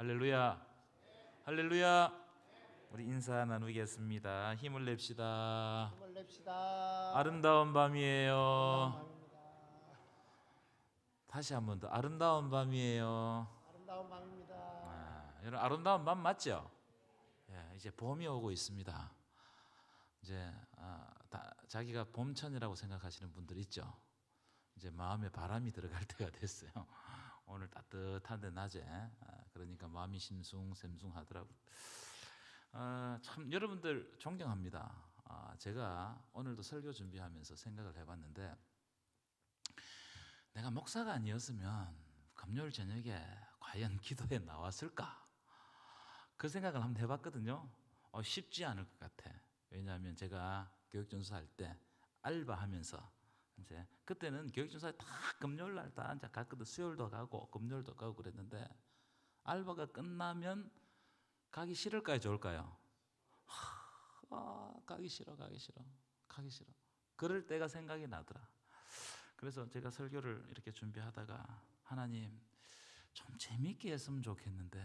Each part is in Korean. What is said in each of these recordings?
할렐루야. 할렐루야. 우리 인사 나누겠습니다. 힘을 냅시다. 힘을 냅시다. 아름다운 밤이에요. 아름다운 밤입니다. 다시 한 번 더. 아름다운 밤이에요. 아름다운 밤입니다. 여러분 아름다운 밤 맞죠? 이제 봄이 오고 있습니다. 이제 자기가 봄천이라고 생각하시는 분들 있죠. 이제 마음에 바람이 들어갈 때가 됐어요. 오늘 따뜻한데 낮에 그러니까 마음이 심숭샘숭하더라고요. 참 여러분들 존경합니다. 제가 오늘도 설교 준비하면서 생각을 해봤는데 내가 목사가 아니었으면 금요일 저녁에 과연 기도에 나왔을까? 그 생각을 한번 해봤거든요. 쉽지 않을 것 같아. 왜냐하면 제가 교육전수 할 때 알바하면서 이제 그때는 교육전수에 다 금요일 날 다 이제 갔거든. 수요일도 가고 금요일도 가고 그랬는데 알바가 끝나면 가기 싫을까요, 좋을까요? 가기 싫어. 그럴 때가 생각이 나더라. 그래서 제가 설교를 이렇게 준비하다가 하나님 좀 재미있게 했으면 좋겠는데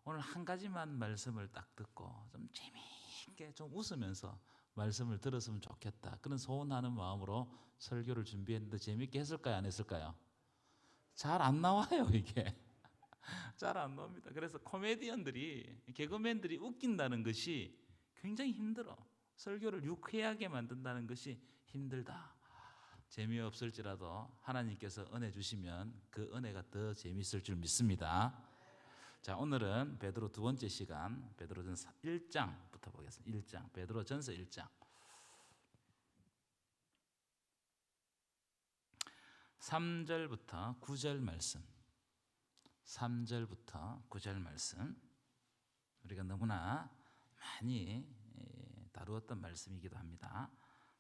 오늘 한 가지만 말씀을 딱 듣고 좀 재미있게 좀 웃으면서 말씀을 들었으면 좋겠다. 그런 소원하는 마음으로 설교를 준비했는데 재미있게 했을까요, 안 했을까요? 잘 안 나와요, 이게. 잘 안 나옵니다. 그래서 코미디언들이, 개그맨들이 웃긴다는 것이 굉장히 힘들어. 설교를 유쾌하게 만든다는 것이 힘들다. 재미없을지라도 하나님께서 은혜 주시면 그 은혜가 더 재미있을 줄 믿습니다. 자, 오늘은 베드로 두 번째 시간, 베드로전서 1장부터 보겠습니다. 1장, 베드로전서 1장 3절부터 9절 말씀. 3절부터 9절 말씀. 우리가 너무나 많이 다루었던 말씀이기도 합니다.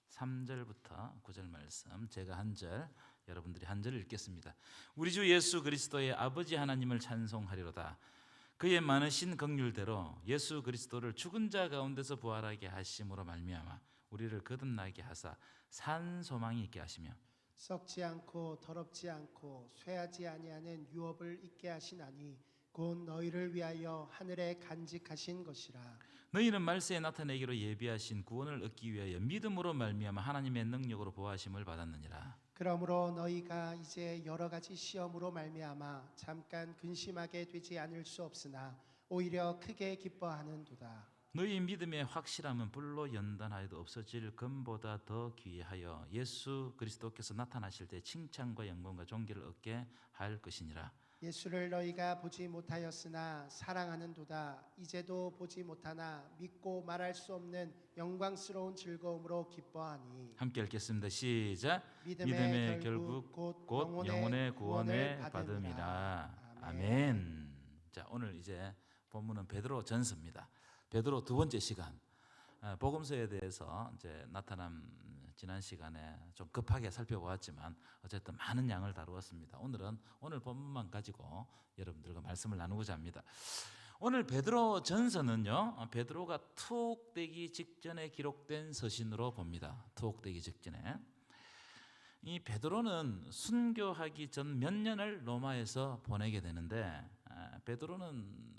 3절부터 9절 말씀, 제가 한 절, 여러분들이 한 절을 읽겠습니다. 우리 주 예수 그리스도의 아버지 하나님을 찬송하리로다. 그의 많으신 긍휼대로 예수 그리스도를 죽은 자 가운데서 부활하게 하심으로 말미암아 우리를 거듭나게 하사 산 소망이 있게 하시며 썩지 않고 더럽지 않고 쇠하지 아니하는 유업을 있게 하시나니 곧 너희를 위하여 하늘에 간직하신 것이라. 너희는 말세에 나타내기로 예비하신 구원을 얻기 위하여 믿음으로 말미암아 하나님의 능력으로 보호하심을 받았느니라. 그러므로 너희가 이제 여러 가지 시험으로 말미암아 잠깐 근심하게 되지 않을 수 없으나 오히려 크게 기뻐하는도다. 너희 믿음의 확실함은 불로 연단하여도 없어질 금보다 더 귀하여 예수 그리스도께서 나타나실 때 칭찬과 영광과 존귀를 얻게 할 것이니라. 예수를 너희가 보지 못하였으나 사랑하는도다. 이제도 보지 못하나 믿고 말할 수 없는 영광스러운 즐거움으로 기뻐하니. 함께 읽겠습니다. 시작. 믿음의 결국 곧 영혼의 구원을 받음이라. 받음이라. 아멘. 아멘. 자, 오늘 이제 본문은 베드로 전서입니다. 베드로 두 번째 시간. 복음서에 대해서 이제 나타남 지난 시간에 좀 급하게 살펴보았지만 어쨌든 많은 양을 다루었습니다. 오늘 본문만 가지고 여러분들과 말씀을 나누고자 합니다. 오늘 베드로 전서는요, 베드로가 투옥되기 직전에 기록된 서신으로 봅니다. 투옥되기 직전에. 이 베드로는 순교하기 전 몇 년을 로마에서 보내게 되는데 베드로는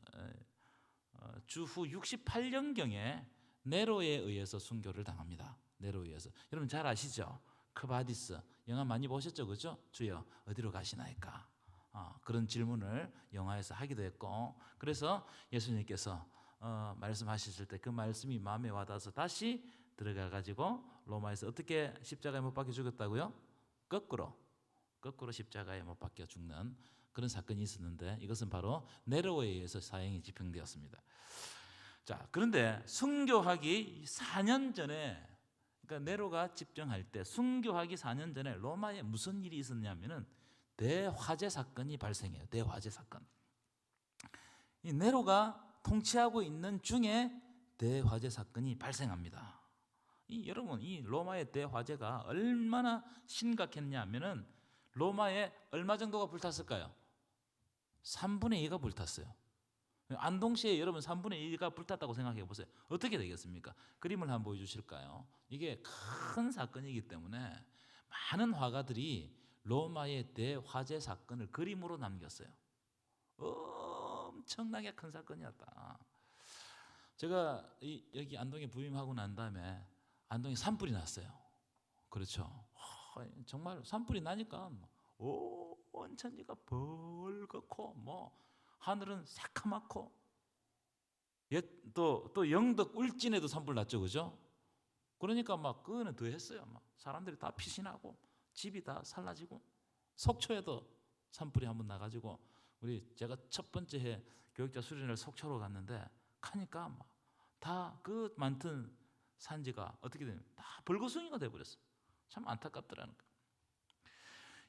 주후 68년경에 네로에 의해서 순교를 당합니다. 네로에 의해서. 여러분 잘 아시죠? 크바디스 영화 많이 보셨죠, 그죠? 주여 어디로 가시나이까? 그런 질문을 영화에서 하기도 했고, 그래서 예수님께서 말씀하셨을 때 그 말씀이 마음에 와닿아서 다시 들어가 가지고 로마에서 어떻게 십자가에 못 박혀 죽었다고요? 거꾸로 십자가에 못 박혀 죽는 그런 사건이 있었는데 이것은 바로 네로에 의해서 사형이 집행되었습니다. 자, 그런데 순교하기 4년 전에, 그러니까 네로가 집정할 때 순교하기 4년 전에 로마에 무슨 일이 있었냐면은 대화재 사건이 발생해요. 대화재 사건. 이 네로가 통치하고 있는 중에 대화재 사건이 발생합니다. 여러분, 이 로마의 대화재가 얼마나 심각했냐면은 로마에 얼마 정도가 불탔을까요? 3분의 2가 불탔어요. 안동시에 여러분 3분의 1가 불탔다고 생각해 보세요. 어떻게 되겠습니까? 그림을 한번 보여주실까요? 이게 큰 사건이기 때문에 많은 화가들이 로마의 대화재 사건을 그림으로 남겼어요. 엄청나게 큰 사건이었다. 제가 여기 안동에 부임하고 난 다음에 안동에 산불이 났어요. 그렇죠. 정말 산불이 나니까 온 천지가 벌겋고 뭐 하늘은 새카맣고, 또 영덕 울진에도 산불 났죠, 그죠? 그러니까 막 그거는 더 했어요. 막 사람들이 다 피신하고 집이 다 살라지고, 속초에도 산불이 한번 나가지고 제가 첫 번째 해 교육자 수련회를 속초로 갔는데 가니까 막 다 그 많던 산지가 어떻게 되면 다 벌거숭이가 돼버렸어요. 참 안타깝더라는 거예요.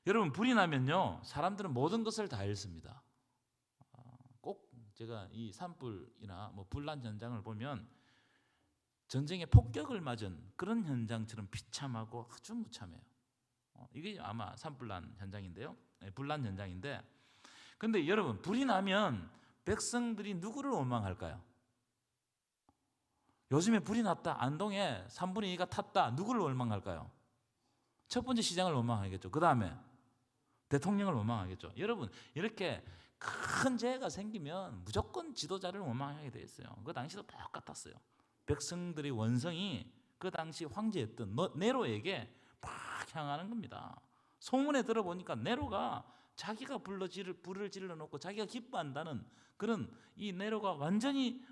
여러분, 불이 나면요 사람들은 모든 것을 다 잃습니다. 꼭 제가 이 산불이나 뭐 불난 현장을 보면 전쟁의 폭격을 맞은 그런 현장처럼 비참하고 아주 무참해요. 이게 아마 산불난 현장인데요, 불난 현장인데, 근데 여러분, 불이 나면 백성들이 누구를 원망할까요? 요즘에 불이 났다, 안동에 3분의 2가 탔다, 누구를 원망할까요? 첫 번째 시장을 원망하겠죠. 그 다음에 대통령을 원망하겠죠. 여러분, 이렇게 큰 재해가 생기면 무조건 지도자를 원망하게 돼 있어요. 그 당시도 똑같았어요. 백성들의 원성이 그 당시 황제였던 네로에게 막 향하는 겁니다. 소문에 들어보니까 네로가 자기가 불을 질러 놓고 자기가 기뻐한다는 그런, 이 네로가 완전히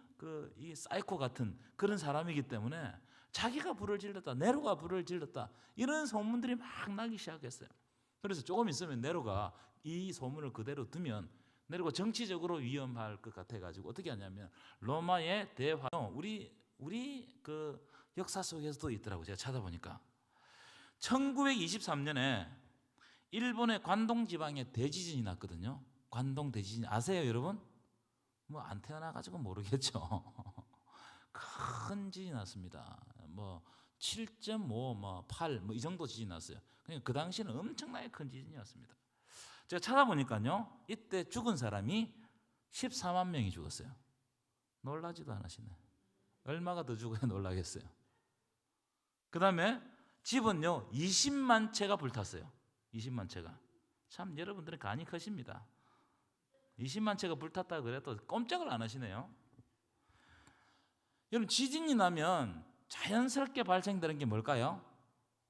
이 사이코 같은 그런 사람이기 때문에 자기가 불을 질렀다, 네로가 불을 질렀다, 이런 소문들이 막 나기 시작했어요. 그래서 조금 있으면 네로가 이 소문을 그대로 두면 네로가 정치적으로 위험할 것 같아가지고 어떻게 하냐면 로마의 대화요, 우리 그 역사 속에서도 있더라고요. 제가 찾아보니까 1923년에 일본의 관동 지방에 대지진이 났거든요. 관동 대지진 아세요, 여러분? 뭐 안 태어나가지고 모르겠죠. 큰 지진이 났습니다. 뭐 7.5, 뭐 8, 뭐 이 정도 지진이 났어요. 그러니까 그 당시는 엄청나게 큰 지진이었습니다. 제가 찾아보니까요, 이때 죽은 사람이 14만 명이 죽었어요. 놀라지도 않으시네. 얼마가 더 죽어야 놀라겠어요. 그 다음에 집은요 20만 채가 불탔어요. 20만 채가. 참 여러분들은 간이 크십니다. 20만 채가 불탔다 그래도 꼼짝을 안 하시네요. 여러분, 지진이 나면 자연스럽게 발생되는 게 뭘까요?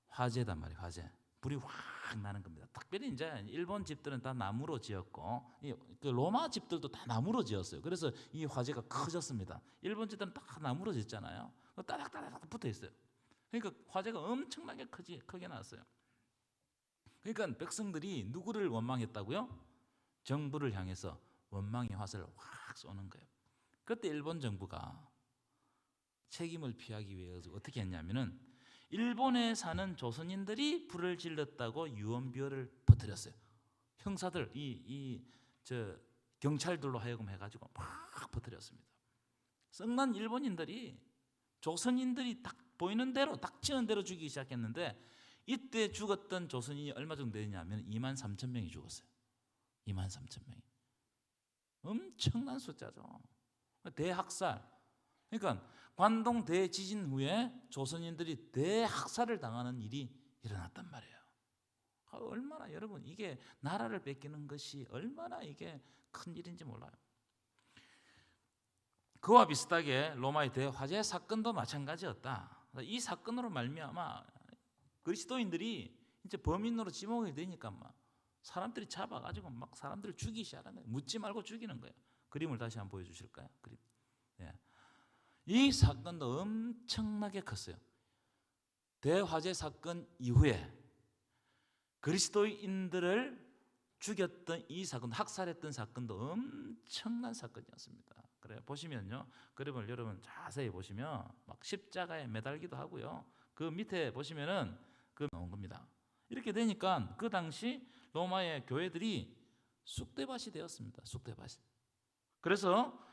화재단 말이에요. 화재. 불이 확 나는 겁니다. 특별히 이제 일본 집들은 다 나무로 지었고, 그 로마 집들도 다 나무로 지었어요. 그래서 이 화재가 커졌습니다. 일본 집들은 다 나무로 짓잖아요. 따닥따닥 붙어 있어요. 그러니까 화재가 엄청나게 크게 났어요. 그러니까 백성들이 누구를 원망했다고요? 정부를 향해서 원망의 화살을 확 쏘는 거예요. 그때 일본 정부가 책임을 피하기 위해서 어떻게 했냐면은 일본에 사는 조선인들이 불을 질렀다고 유언비어를 퍼뜨렸어요. 형사들, 경찰들로 하여금 해가지고 막 퍼뜨렸습니다. 썩난 일본인들이 조선인들이 딱 보이는 대로, 닥치는 대로 죽이기 시작했는데, 이때 죽었던 조선인이 얼마 정도 되냐면 2만 3천 명이 죽었어요. 2만 3천 명이. 엄청난 숫자죠. 대학살. 그러니까 관동 대지진 후에 조선인들이 대학살을 당하는 일이 일어났단 말이에요. 얼마나, 여러분, 이게 나라를 뺏기는 것이 얼마나 이게 큰 일인지 몰라요. 그와 비슷하게 로마의 대화재 사건도 마찬가지였다. 이 사건으로 말미암아 그리스도인들이 이제 범인으로 지목이 되니까 막 사람들이 잡아가지고 막 사람들을 죽이기 시작하는 거예요. 묻지 말고 죽이는 거예요. 그림을 다시 한번 보여주실까요? 그림. 예. 이 사건도 엄청나게 컸어요. 대화재 사건 이후에 그리스도인들을 죽였던 이 사건, 학살했던 사건도 엄청난 사건이었습니다. 그래 보시면요, 그림을 여러분 자세히 보시면 막 십자가에 매달기도 하고요. 그 밑에 보시면은 그 나온 겁니다. 이렇게 되니까 그 당시 로마의 교회들이 쑥대밭이 되었습니다. 쑥대밭이. 그래서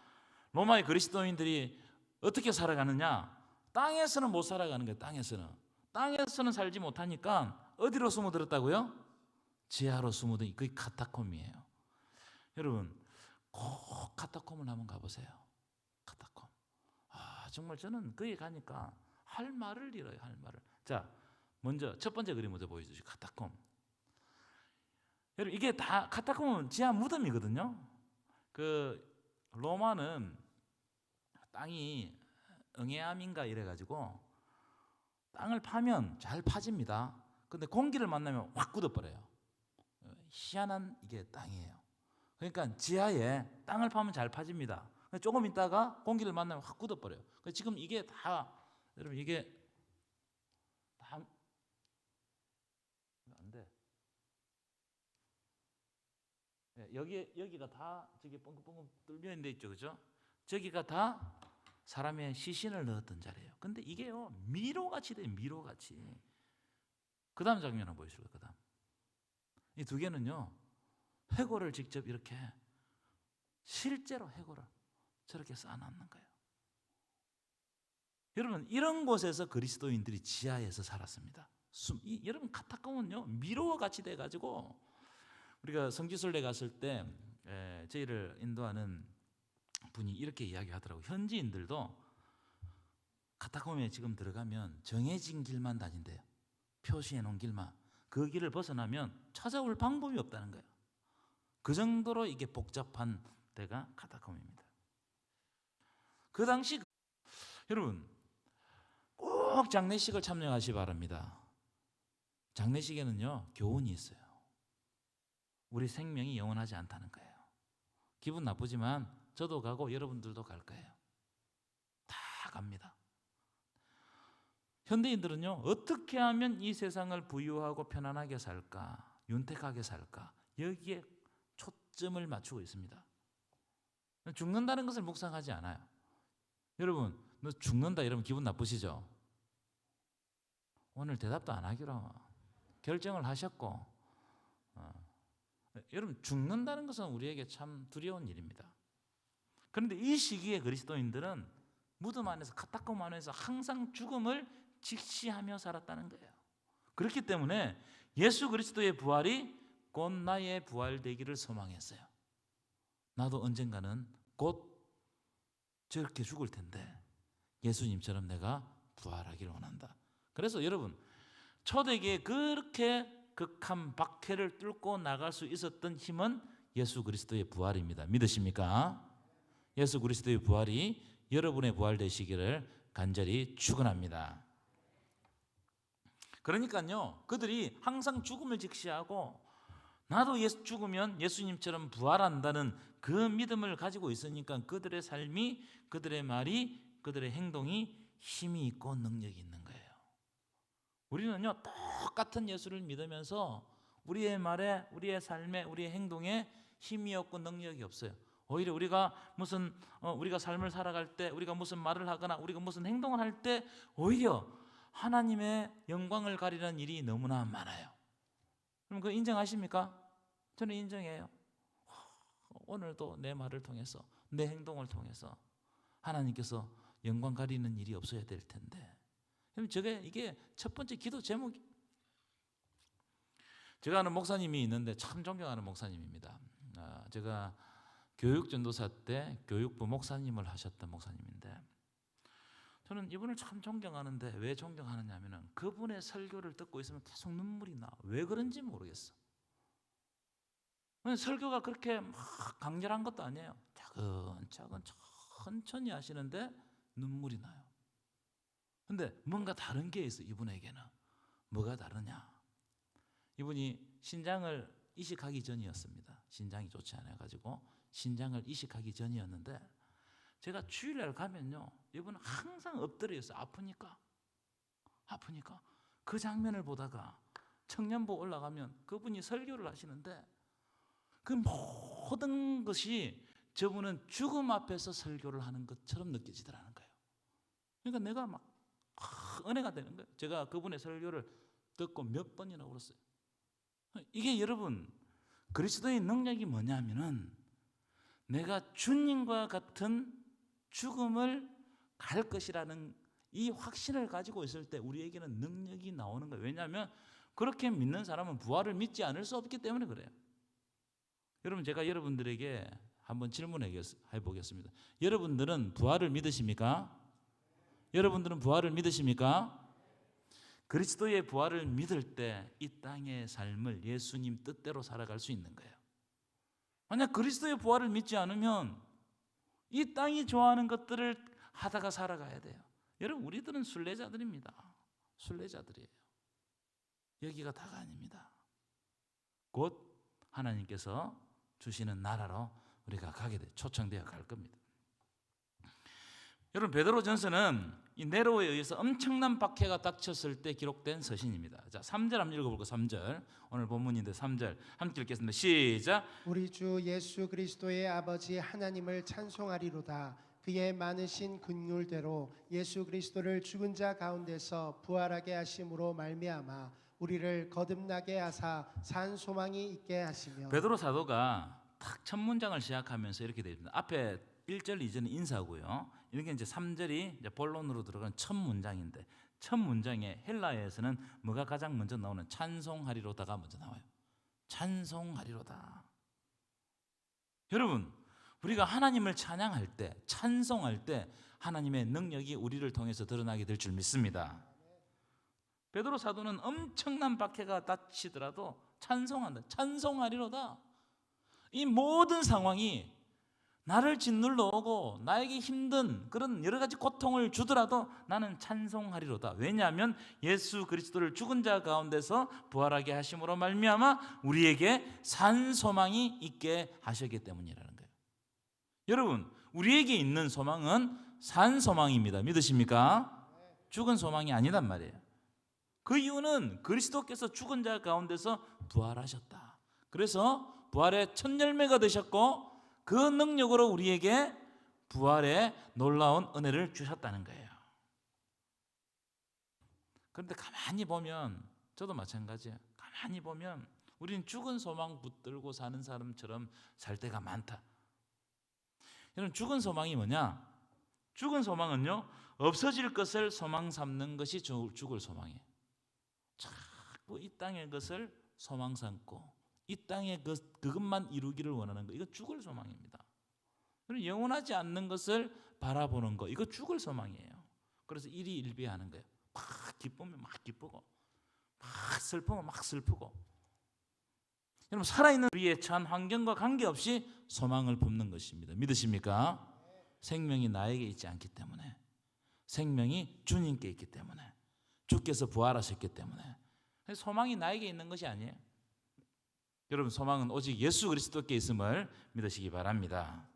로마의 그리스도인들이 어떻게 살아가느냐? 땅에서는 못 살아가는 거예요. 땅에서는 살지 못하니까 어디로 숨어들었다고요? 지하로 숨어든, 그게 카타콤이에요. 여러분, 꼭 카타콤을 한번 가보세요. 카타콤. 정말 저는 거기 가니까 할 말을 잃어요. 할 말을. 자, 먼저 첫 번째 그림 먼저 보여주시죠. 카타콤. 여러분, 이게 다 카타콤은 지하 무덤이거든요. 로마는 땅이 응해암인가 이래가지고 땅을 파면 잘 파집니다. 근데 공기를 만나면 확 굳어버려요. 희한한 이게 땅이에요. 그러니까 지하에 땅을 파면 잘 파집니다. 조금 있다가 공기를 만나면 확 굳어버려요. 지금 이게 다 여러분 이게 다 안 돼. 여기가 다 저기 뻥긋뻥긋 뚫려 있는 데 있죠, 그죠? 저기가 다 사람의 시신을 넣었던 자리예요. 근데 이게요 미로같이 돼요, 미로같이. 그 다음 장면 한번 보여주실까요? 그 다음 이 두 개는요 해골을 직접 이렇게 실제로 해골을 저렇게 쌓아놨는 거예요. 여러분 이런 곳에서 그리스도인들이 지하에서 살았습니다. 여러분 카타콤은요 미로와 같이 돼가지고 우리가 성지순례 갔을 때 저희를 인도하는 분이 이렇게 이야기하더라고요. 현지인들도 카타콤에 지금 들어가면 정해진 길만 다닌대요. 표시해 놓은 길만. 그 길을 벗어나면 찾아올 방법이 없다는 거예요. 그 정도로 이게 복잡한 데가 카타콤입니다. 그 당시 여러분 꼭 장례식을 참여하시 바랍니다. 장례식에는요 교훈이 있어요. 우리 생명이 영원하지 않다는 거예요. 기분 나쁘지만 저도 가고 여러분들도 갈 거예요. 다 갑니다. 현대인들은요 어떻게 하면 이 세상을 부유하고 편안하게 살까, 윤택하게 살까, 여기에 초점을 맞추고 있습니다. 죽는다는 것을 묵상하지 않아요. 여러분 너 죽는다 이러면 기분 나쁘시죠? 오늘 대답도 안 하기로 결정을 하셨고 여러분 죽는다는 것은 우리에게 참 두려운 일입니다. 그런데 이 시기에 그리스도인들은 무덤 안에서 카타콤 안에서 항상 죽음을 직시하며 살았다는 거예요. 그렇기 때문에 예수 그리스도의 부활이 곧 나의 부활되기를 소망했어요. 나도 언젠가는 곧 저렇게 죽을 텐데 예수님처럼 내가 부활하기를 원한다. 그래서 여러분 초대기에 그렇게 극한 박해를 뚫고 나갈 수 있었던 힘은 예수 그리스도의 부활입니다. 믿으십니까? 예수 그리스도의 부활이 여러분의 부활 되시기를 간절히 축원합니다. 그러니까요 그들이 항상 죽음을 직시하고 나도 죽으면 예수님처럼 부활한다는 그 믿음을 가지고 있으니까 그들의 삶이, 그들의 말이, 그들의 행동이 힘이 있고 능력이 있는 거예요. 우리는요 똑같은 예수를 믿으면서 우리의 말에, 우리의 삶에, 우리의 행동에 힘이 없고 능력이 없어요. 오히려 우리가 우리가 삶을 살아갈 때, 우리가 무슨 말을 하거나 우리가 무슨 행동을 할 때 오히려 하나님의 영광을 가리는 일이 너무나 많아요. 그럼 그거 인정하십니까? 저는 인정해요. 오늘도 내 말을 통해서, 내 행동을 통해서 하나님께서 영광 가리는 일이 없어야 될 텐데. 그럼 이게 첫 번째 기도 제목이. 제가 아는 목사님이 있는데 참 존경하는 목사님입니다. 제가 교육전도사 때 교육부 목사님을 하셨던 목사님인데 저는 이분을 참 존경하는데 왜 존경하느냐 하면 그분의 설교를 듣고 있으면 계속 눈물이 나. 왜 그런지 모르겠어. 설교가 그렇게 막 강렬한 것도 아니에요. 차근차근 천천히 하시는데 눈물이 나요. 근데 뭔가 다른 게 있어. 이분에게는 뭐가 다르냐, 이분이 신장을 이식하기 전이었습니다. 신장이 좋지 않아가지고 신장을 이식하기 전이었는데 제가 주일날 가면요 이분은 항상 엎드려 있어요. 아프니까 그 장면을 보다가 청년부 올라가면 그분이 설교를 하시는데 그 모든 것이 저분은 죽음 앞에서 설교를 하는 것처럼 느껴지더라는 거예요. 그러니까 내가 막 은혜가 되는 거예요. 제가 그분의 설교를 듣고 몇 번이나 울었어요. 이게 여러분 그리스도의 능력이 뭐냐면은 내가 주님과 같은 죽음을 갈 것이라는 이 확신을 가지고 있을 때 우리에게는 능력이 나오는 거예요. 왜냐하면 그렇게 믿는 사람은 부활을 믿지 않을 수 없기 때문에 그래요. 여러분 제가 여러분들에게 한번 질문해 보겠습니다. 여러분들은 부활을 믿으십니까? 여러분들은 부활을 믿으십니까? 그리스도의 부활을 믿을 때 이 땅의 삶을 예수님 뜻대로 살아갈 수 있는 거예요. 만약 그리스도의 부활을 믿지 않으면 이 땅이 좋아하는 것들을 하다가 살아가야 돼요. 여러분, 우리들은 순례자들입니다. 순례자들이에요. 여기가 다가 아닙니다. 곧 하나님께서 주시는 나라로 우리가 가게 돼, 초청되어 갈 겁니다. 여러분, 베드로전서는 이 네로에 의해서 엄청난 박해가 닥쳤을 때 기록된 서신입니다. 자, 3절 한번 읽어볼까요? 3절. 오늘 본문인데 3절 함께 읽겠습니다. 시작. 우리 주 예수 그리스도의 아버지 하나님을 찬송하리로다. 그의 많으신 긍휼대로 예수 그리스도를 죽은 자 가운데서 부활하게 하심으로 말미암아 우리를 거듭나게 하사 산 소망이 있게 하시며. 베드로 사도가 딱 첫 문장을 시작하면서 이렇게 되어 있습니다. 앞에 1절, 2절은 인사고요. 이렇게 이제 3절이 이제 본론으로 들어가는 첫 문장인데, 첫 문장에 헬라어에서는 뭐가 가장 먼저 나오는? 찬송하리로다가 먼저 나와요. 찬송하리로다. 여러분, 우리가 하나님을 찬양할 때, 찬송할 때 하나님의 능력이 우리를 통해서 드러나게 될 줄 믿습니다. 베드로 사도는 엄청난 박해가 닥치더라도 찬송한다. 찬송하리로다. 이 모든 상황이 나를 짓눌러 오고 나에게 힘든 그런 여러 가지 고통을 주더라도 나는 찬송하리로다. 왜냐하면 예수 그리스도를 죽은 자 가운데서 부활하게 하심으로 말미암아 우리에게 산 소망이 있게 하셨기 때문이라는 거예요. 여러분, 우리에게 있는 소망은 산 소망입니다. 믿으십니까? 죽은 소망이 아니란 말이에요. 그 이유는 그리스도께서 죽은 자 가운데서 부활하셨다. 그래서 부활의 첫 열매가 되셨고 그 능력으로 우리에게 부활의 놀라운 은혜를 주셨다는 거예요. 그런데 가만히 보면, 저도 마찬가지예요. 가만히 보면 우리는 죽은 소망 붙들고 사는 사람처럼 살 때가 많다. 여러분, 죽은 소망이 뭐냐? 죽은 소망은요, 없어질 것을 소망 삼는 것이 죽을 소망이에요. 자꾸 이 땅의 것을 소망 삼고 이 땅의 그것만 이루기를 원하는 거, 이거 죽을 소망입니다. 영원하지 않는 것을 바라보는 거, 이거 죽을 소망이에요. 그래서 일희일비하는 거예요. 막 기쁘면 막 기쁘고 막 슬프면 막 슬프고. 여러분, 살아있는 우리의 처한 환경과 관계없이 소망을 품는 것입니다. 믿으십니까? 생명이 나에게 있지 않기 때문에, 생명이 주님께 있기 때문에, 주께서 부활하셨기 때문에 소망이 나에게 있는 것이 아니에요. 여러분, 소망은 오직 예수 그리스도께 있음을 믿으시기 바랍니다.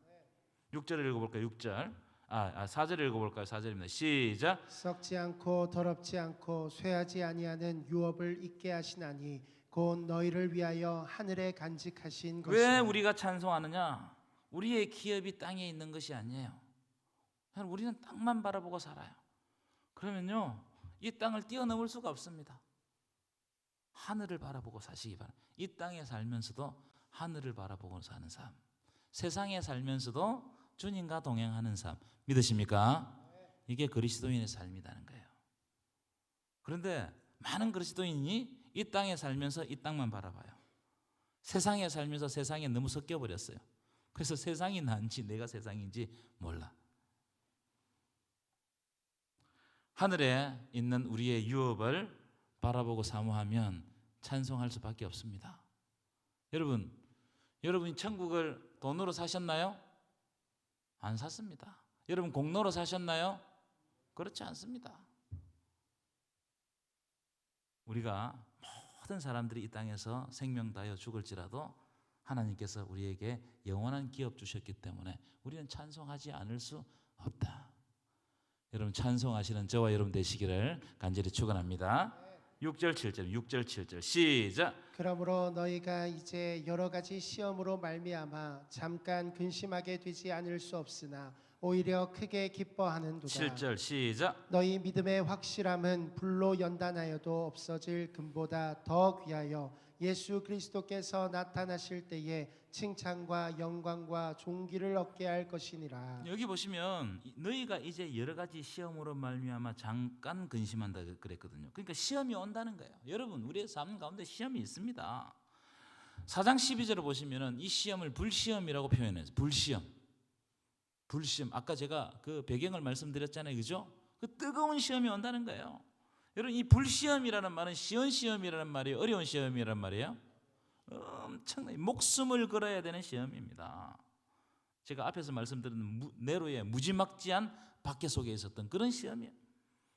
6절을 읽어볼까요? 6절. 4절을 읽어볼까요? 4절입니다. 시작. 썩지 않고 더럽지 않고 쇠하지 아니하는 유업을 있게 하시나니 곧 너희를 위하여 하늘에 간직하신 것이라. 왜 우리가 찬송하느냐? 우리의 기업이 땅에 있는 것이 아니에요. 우리는 땅만 바라보고 살아요. 그러면요, 이 땅을 뛰어넘을 수가 없습니다. 하늘을 바라보고 사시기 바랍니다. 이 땅에 살면서도 하늘을 바라보고 사는 삶, 세상에 살면서도 주님과 동행하는 삶, 믿으십니까? 이게 그리스도인의 삶이라는 거예요. 그런데 많은 그리스도인이 이 땅에 살면서 이 땅만 바라봐요. 세상에 살면서 세상에 너무 섞여버렸어요. 그래서 세상이 난지 내가 세상인지 몰라. 하늘에 있는 우리의 유업을 바라보고 사모하면 찬송할 수밖에 없습니다. 여러분이 천국을 돈으로 사셨나요? 안 샀습니다. 여러분, 공로로 사셨나요? 그렇지 않습니다. 우리가 모든 사람들이 이 땅에서 생명 다하여 죽을지라도 하나님께서 우리에게 영원한 기업 주셨기 때문에 우리는 찬송하지 않을 수 없다. 여러분, 찬송하시는 저와 여러분 되시기를 간절히 축원합니다. 6절 7절 시작. 그러므로 너희가 이제 여러 가지 시험으로 말미암아 잠깐 근심하게 되지 않을 수 없으나 오히려 크게 기뻐하는도다. 7절 시작. 너희 믿음의 확실함은 불로 연단하여도 없어질 금보다 더 귀하여 예수 그리스도께서 나타나실 때에 칭찬과 영광과 존귀를 얻게 할 것이니라. 여기 보시면 너희가 이제 여러 가지 시험으로 말미암아 잠깐 근심한다 그랬거든요. 그러니까 시험이 온다는 거예요. 여러분, 우리의 삶 가운데 시험이 있습니다. 4장 12절을 보시면은 이 시험을 불시험이라고 표현해요. 불시험. 아까 제가 그 배경을 말씀드렸잖아요, 그죠? 그 뜨거운 시험이 온다는 거예요. 여러분, 이 불시험이라는 말은 쉬운 시험이라는 말이에요, 어려운 시험이라는 말이에요? 엄청나게 목숨을 걸어야 되는 시험입니다. 제가 앞에서 말씀드린 네로의 무지막지한 박해 속에 있었던 그런 시험이에요.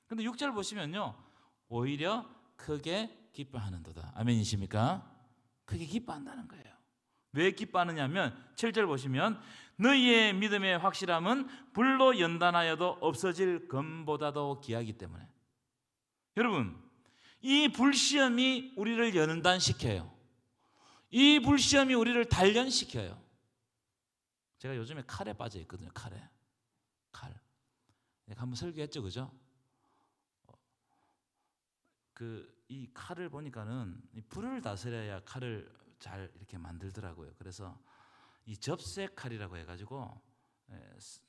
그런데 6절 보시면요, 오히려 크게 기뻐하는도다. 아멘이십니까? 크게 기뻐한다는 거예요. 왜 기뻐하느냐면 7절 보시면 너희의 믿음의 확실함은 불로 연단하여도 없어질 금보다도 귀하기 때문에. 여러분, 이 불시험이 우리를 연단시켜요. 이 불시험이 우리를 단련시켜요. 제가 요즘에 칼에 빠져 있거든요. 칼. 한번 설교했죠, 그죠? 이 칼을 보니까는 이 불을 다스려야 칼을 잘 이렇게 만들더라고요. 그래서 이 접새 칼이라고 해가지고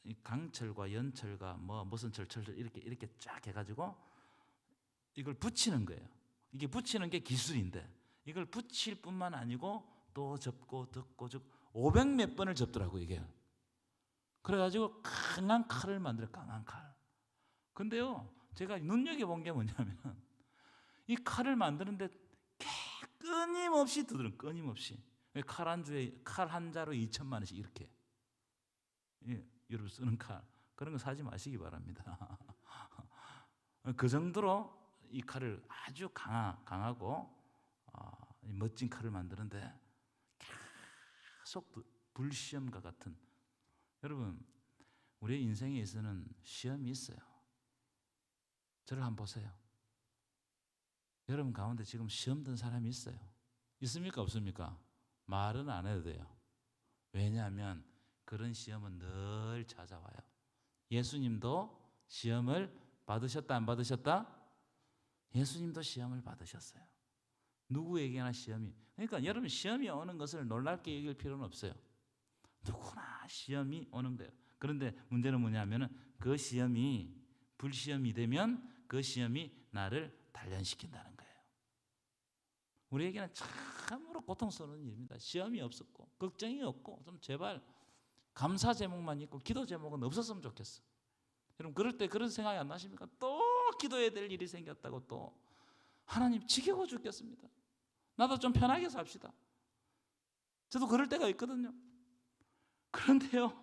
이 강철과 연철과 무슨 철 이렇게 쫙 해가지고 이걸 붙이는 거예요. 이게 붙이는 게 기술인데 이걸 붙일 뿐만 아니고 또 접고 덮고 500몇 번을 접더라고요, 이게. 그래가지고 강한 칼을 만들어요. 강한 칼. 근데요, 제가 눈여겨본 게 뭐냐면 이 칼을 만드는데 끊임없이 두드려. 끊임없이. 칼 한 자로 2천만 원씩 이렇게. 여러분 쓰는 칼 그런 거 사지 마시기 바랍니다. 그 정도로 이 칼을 아주 강하고 멋진 칼을 만드는데 계속 불시험과 같은. 여러분, 우리의 인생에 있어서는 시험이 있어요. 저를 한번 보세요. 여러분 가운데 지금 시험 든 사람이 있어요. 있습니까? 없습니까? 말은 안 해도 돼요. 왜냐하면 그런 시험은 늘 찾아와요. 예수님도 시험을 받으셨다, 안 받으셨다? 예수님도 시험을 받으셨어요. 누구에게나 시험이. 그러니까 여러분, 시험이 오는 것을 놀랍게 여길 필요는 없어요. 누구나 시험이 오는 거예요. 그런데 문제는 뭐냐면은 그 시험이 불시험이 되면 그 시험이 나를 단련시킨다는 거예요. 우리에게는 참으로 고통스러운 일입니다. 시험이 없었고 걱정이 없고 좀 제발 감사 제목만 있고 기도 제목은 없었으면 좋겠어. 여러분, 그럴 때 그런 생각이 안 나십니까? 또 기도해야 될 일이 생겼다고 또 하나님 지겨워 죽겠습니다. 나도 좀 편하게 삽시다. 저도 그럴 때가 있거든요. 그런데요,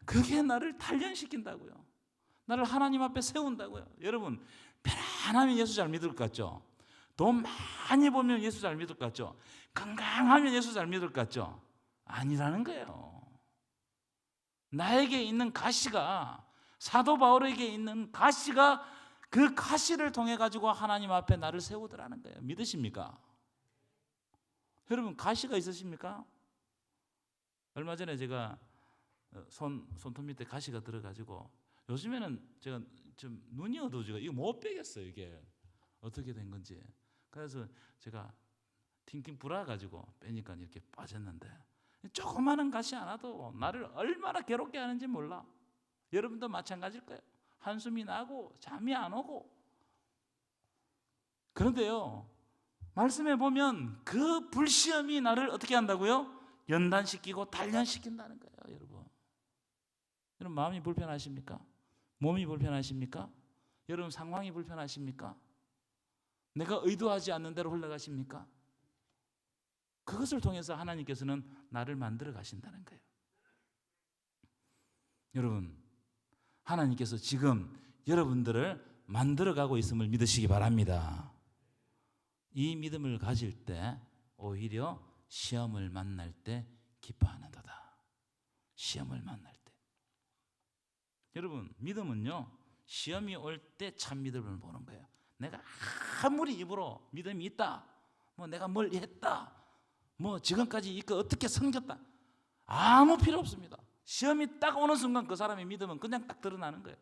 그게 나를 단련시킨다고요. 나를 하나님 앞에 세운다고요. 여러분, 편안하면 예수 잘 믿을 것 같죠? 돈 많이 벌면 예수 잘 믿을 것 같죠? 건강하면 예수 잘 믿을 것 같죠? 아니라는 거예요. 나에게 있는 가시가, 사도 바울에게 있는 가시가 그 가시를 통해 가지고 하나님 앞에 나를 세우더라는 거예요. 믿으십니까? 여러분, 가시가 있으십니까? 얼마 전에 제가 손톱 밑에 가시가 들어가지고, 요즘에는 제가 좀 눈이 어두워지고 이거 못 빼겠어요. 이게 어떻게 된 건지. 그래서 제가 팅팅 불어가지고 빼니까 이렇게 빠졌는데, 조그마한 가시 하나도 나를 얼마나 괴롭게 하는지 몰라. 여러분도 마찬가지일 거예요. 한숨이 나고 잠이 안 오고. 그런데요, 말씀에 보면 그 불시험이 나를 어떻게 한다고요? 연단시키고 단련시킨다는 거예요. 여러분 마음이 불편하십니까? 몸이 불편하십니까? 여러분 상황이 불편하십니까? 내가 의도하지 않는 대로 흘러가십니까? 그것을 통해서 하나님께서는 나를 만들어 가신다는 거예요. 여러분, 하나님께서 지금 여러분들을 만들어 가고 있음을 믿으시기 바랍니다. 이 믿음을 가질 때 오히려 시험을 만날 때 기뻐하는도다. 시험을 만날 때. 여러분, 믿음은요, 시험이 올 때 참 믿음을 보는 거예요. 내가 아무리 입으로 믿음이 있다, 내가 뭘 했다, 지금까지 이거 어떻게 섬겼다, 아무 필요 없습니다. 시험이 딱 오는 순간 그 사람의 믿음은 그냥 딱 드러나는 거예요.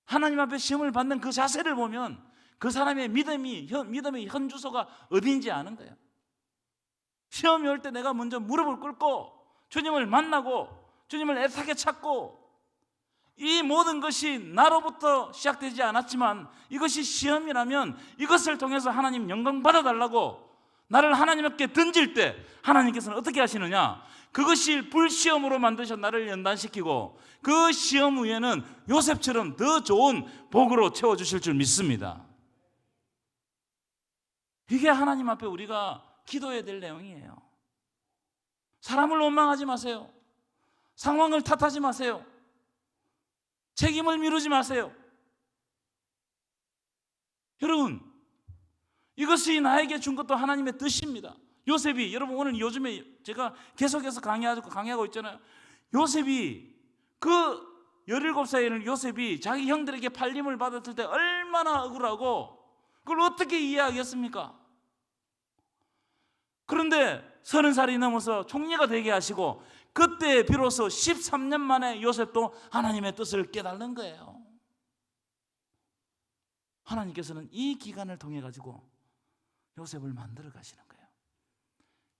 하나님 앞에 시험을 받는 그 자세를 보면 그 사람의 믿음의 현 주소가 어딘지 아는 거예요. 시험이 올 때 내가 먼저 무릎을 꿇고 주님을 만나고 주님을 애타게 찾고, 이 모든 것이 나로부터 시작되지 않았지만 이것이 시험이라면 이것을 통해서 하나님 영광 받아달라고 나를 하나님께 던질 때 하나님께서는 어떻게 하시느냐? 그것이 불시험으로 만드셔 나를 연단시키고 그 시험 후에는 요셉처럼 더 좋은 복으로 채워주실 줄 믿습니다. 이게 하나님 앞에 우리가 기도해야 될 내용이에요. 사람을 원망하지 마세요. 상황을 탓하지 마세요. 책임을 미루지 마세요. 여러분, 이것이 나에게 준 것도 하나님의 뜻입니다. 요셉이, 여러분 오늘 요즘에 제가 계속해서 강의하고 있잖아요. 요셉이, 그 17살의 요셉이 자기 형들에게 팔림을 받았을 때 얼마나 억울하고 그걸 어떻게 이해하겠습니까? 그런데 30살이 넘어서 총리가 되게 하시고 그때 비로소 13년 만에 요셉도 하나님의 뜻을 깨달는 거예요. 하나님께서는 이 기간을 통해 가지고 요셉을 만들어 가시는 거예요.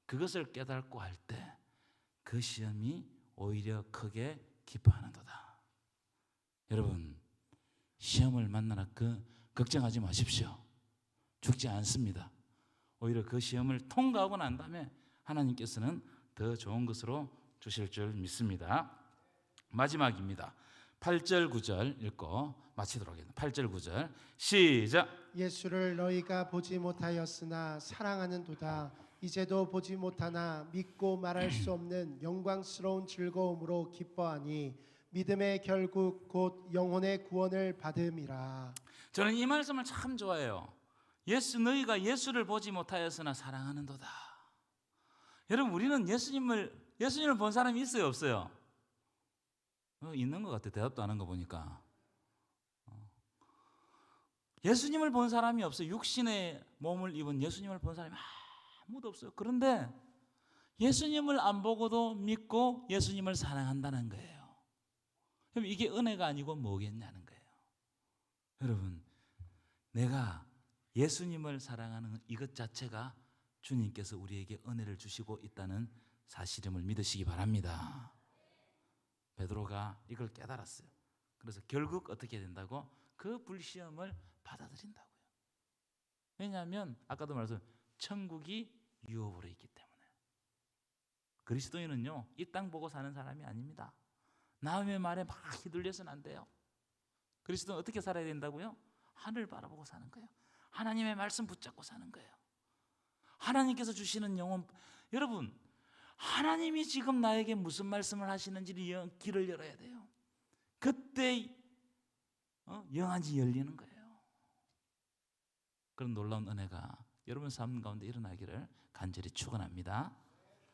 그것을 깨닫고 할 때 그 시험이 오히려 크게 기뻐하는도다. 여러분, 시험을 만나나 걱정하지 마십시오. 죽지 않습니다. 오히려 그 시험을 통과하고 난 다음에 하나님께서는 더 좋은 것으로 주실 줄 믿습니다. 마지막입니다. 8절 9절 읽고 마치도록 하겠습니다. 8절 9절 시작. 예수를 너희가 보지 못하였으나 사랑하는도다. 이제도 보지 못하나 믿고 말할 수 없는 영광스러운 즐거움으로 기뻐하니 믿음의 결국 곧 영혼의 구원을 받음이라. 저는 이 말씀을 참 좋아해요. 너희가 예수를 보지 못하였으나 사랑하는도다. 여러분, 우리는 예수님을 본 사람이 있어요, 없어요? 있는 것 같아. 대답도 안 한 거 보니까. 예수님을 본 사람이 없어요. 육신의 몸을 입은 예수님을 본 사람이 아무도 없어요. 그런데 예수님을 안 보고도 믿고 예수님을 사랑한다는 거예요. 그럼 이게 은혜가 아니고 뭐겠냐는 거예요. 여러분, 내가 예수님을 사랑하는 이것 자체가 주님께서 우리에게 은혜를 주시고 있다는 사실임을 믿으시기 바랍니다. 베드로가 이걸 깨달았어요. 그래서 결국 어떻게 된다고? 그 불시험을 받아들인다고요. 왜냐하면 아까도 말했지만 천국이 유업으로 있기 때문에. 그리스도인은요, 이 땅 보고 사는 사람이 아닙니다. 남의 말에 막 휘둘려서는 안 돼요. 그리스도는 어떻게 살아야 된다고요? 하늘 바라보고 사는 거예요. 하나님의 말씀 붙잡고 사는 거예요. 하나님께서 주시는 영혼, 여러분, 하나님이 지금 나에게 무슨 말씀을 하시는지 길을 열어야 돼요. 그때 영안이 열리는 거예요. 그런 놀라운 은혜가 여러분 삶 가운데 일어나기를 간절히 축원합니다.